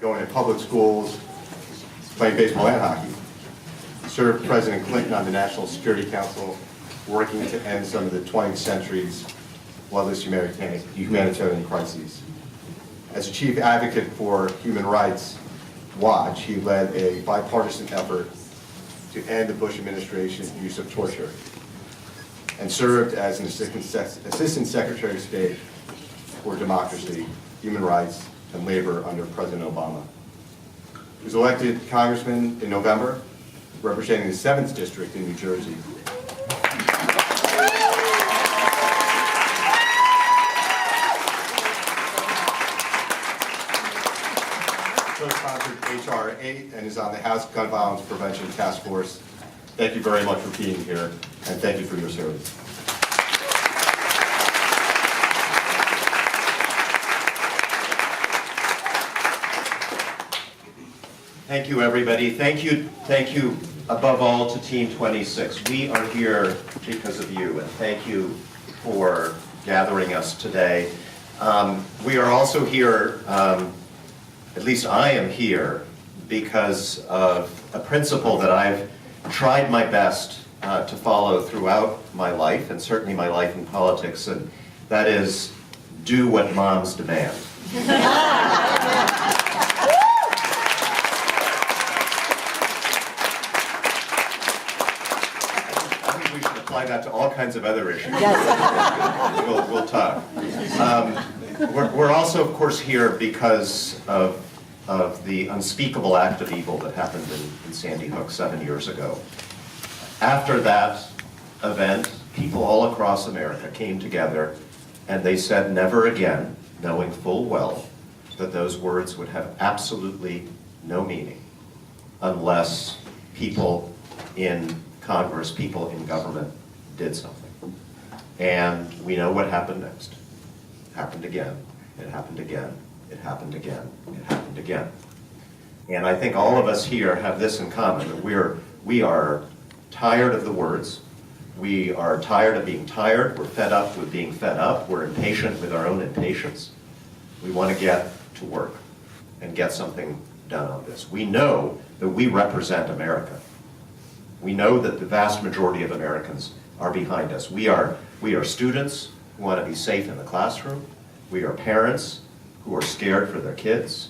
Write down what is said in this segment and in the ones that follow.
going to public schools, playing baseball and hockey. Served President Clinton on the National Security Council, working to end some of the 20th century's bloodless humanitarian crises. As a chief advocate for Human Rights Watch, he led a bipartisan effort to end the Bush administration's use of torture, and served as an Assistant Secretary of State for Democracy, Human Rights, and Labor under President Obama. He was elected congressman in November, representing the 7th District in New Jersey. Co-sponsored H.R. 8 and is on the House Gun Violence Prevention Task Force. Thank you very much for being here, and thank you for your service. Thank you, everybody. Thank you above all to Team 26. We are here because of you, and thank you for gathering us today. We are also here, at least I am here, because of a principle that I've tried my best to follow throughout my life, and certainly my life in politics, and that is, do what moms demand. Apply that to all kinds of other issues. Yes. We'll talk. We're also, of course, here because of the unspeakable act of evil that happened in Sandy Hook 7 years ago. After that event, people all across America came together and they said never again, knowing full well that those words would have absolutely no meaning unless people in Congress, people in government did something. And we know what happened next. It happened again, it happened again, it happened again, it happened again. And I think all of us here have this in common, that we are tired of the words, we are tired of being tired, we're fed up with being fed up, we're impatient with our own impatience. We want to get to work and get something done on this. We know that we represent America. We know that the vast majority of Americans are behind us. We are students who want to be safe in the classroom. We are parents who are scared for their kids.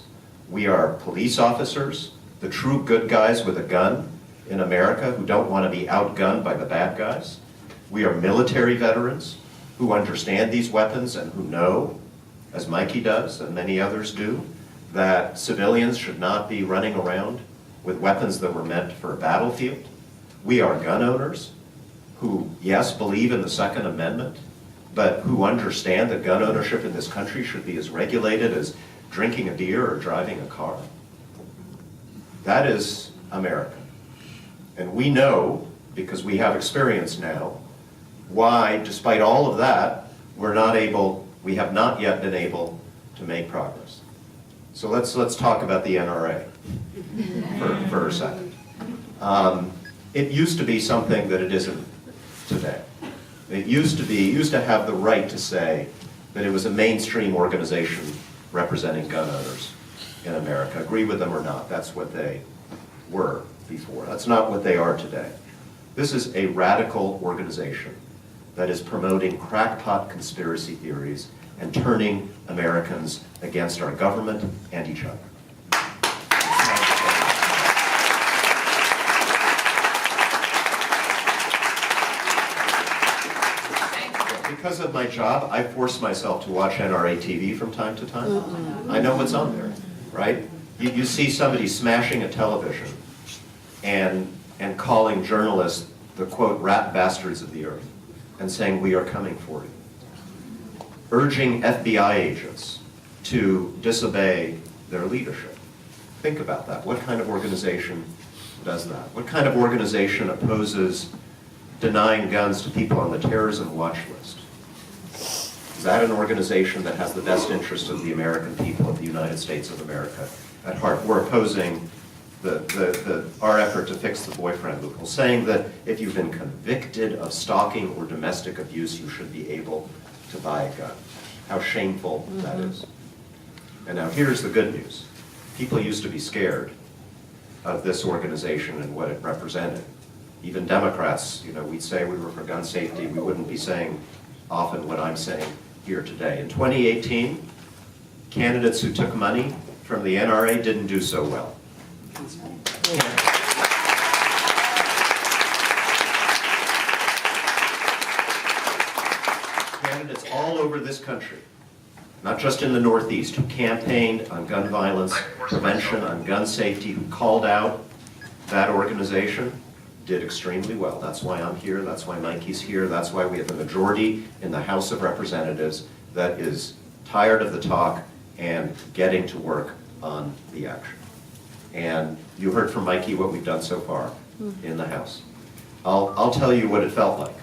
We are police officers, the true good guys with a gun in America who don't want to be outgunned by the bad guys. We are military veterans who understand these weapons and who know, as Mikey does and many others do, that civilians should not be running around with weapons that were meant for a battlefield. We are gun owners who, yes, believe in the Second Amendment, but who understand that gun ownership in this country should be as regulated as drinking a beer or driving a car. That is America. And we know, because we have experience now, why, despite all of that, we have not yet been able to make progress. So let's talk about the NRA for a second. It used to be something that it isn't today. It used to have the right to say that it was a mainstream organization representing gun owners in America. Agree with them or not, that's what they were before. That's not what they are today. This is a radical organization that is promoting crackpot conspiracy theories and turning Americans against our government and each other. Because of my job, I force myself to watch NRA TV from time to time. I know what's on there, right? You see somebody smashing a television and calling journalists the, quote, rat bastards of the earth, and saying, we are coming for you. Urging FBI agents to disobey their leadership. Think about that. What kind of organization does that? What kind of organization opposes denying guns to people on the terrorism watch list? Is that an organization that has the best interest of the American people of the United States of America at heart? We're opposing our effort to fix the boyfriend loophole, saying that if you've been convicted of stalking or domestic abuse, you should be able to buy a gun. How shameful that is. And now here's the good news. people used to be scared of this organization and what it represented. Even Democrats, we'd say we were for gun safety. We wouldn't be saying often what I'm saying here today. In 2018, candidates who took money from the NRA didn't do so well. Candidates all over this country, not just in the Northeast, who campaigned on gun violence prevention, on gun safety, who called out that organization, did extremely well. That's why I'm here, that's why Mikey's here, that's why we have a majority in the House of Representatives that is tired of the talk and getting to work on the action. And you heard from Mikey what we've done so far in the House. I'll tell you what it felt like.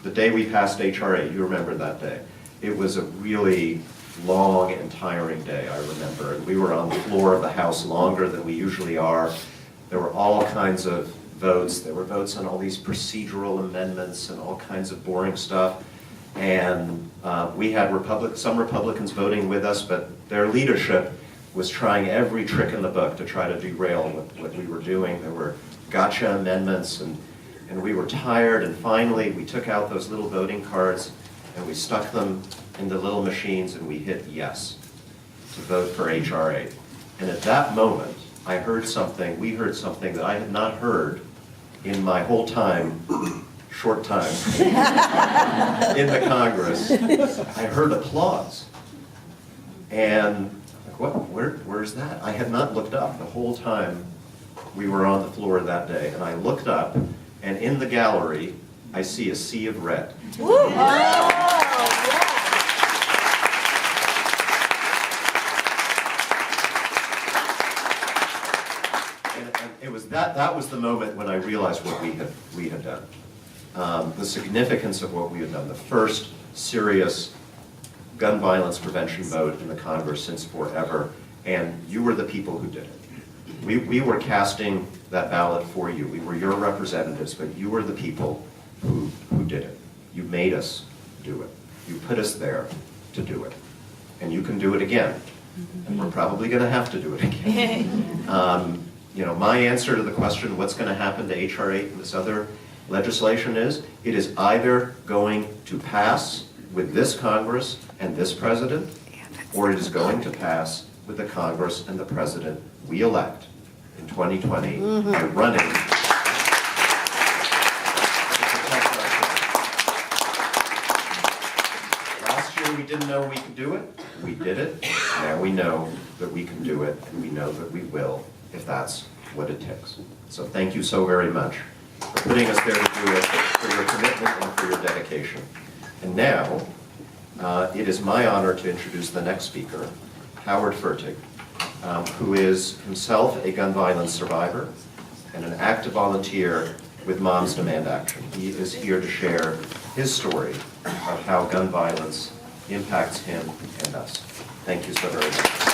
The day we passed HRA, you remember that day. It was a really long and tiring day, I remember. And we were on the floor of the House longer than we usually are. There were all kinds of votes. There were votes on all these procedural amendments and all kinds of boring stuff. And we had some Republicans voting with us, but their leadership was trying every trick in the book to try to derail what we were doing. There were gotcha amendments, and we were tired, and finally we took out those little voting cards and we stuck them in the little machines and we hit yes to vote for HRA. And at that moment, we heard something that I had not heard in my whole short time in the Congress. I heard applause. And where's that? I had not looked up the whole time we were on the floor that day. And I looked up, and in the gallery, I see a sea of red. Woo! Oh, yeah. And it was that was the moment when I realized what we had done. The significance of what we had done. The first serious gun violence prevention vote in the Congress since forever, and you were the people who did it. We were casting that ballot for you. We were your representatives, but you were the people who did it. You made us do it. You put us there to do it. And you can do it again. And we're probably going to have to do it again. My answer to the question, what's going to happen to H.R. 8 and this other legislation is, it is either going to pass with this Congress and this president, or it is going to pass with the Congress and the president we elect in 2020 by running to protect our children. Last year we didn't know we could do it. We did it. Now we know that we can do it, and we know that we will if that's what it takes. So thank you so very much for putting us there to do it, for your commitment and for your dedication. And now, it is my honor to introduce the next speaker, Howard Fertig, who is himself a gun violence survivor and an active volunteer with Moms Demand Action. He is here to share his story of how gun violence impacts him and us. Thank you so very much.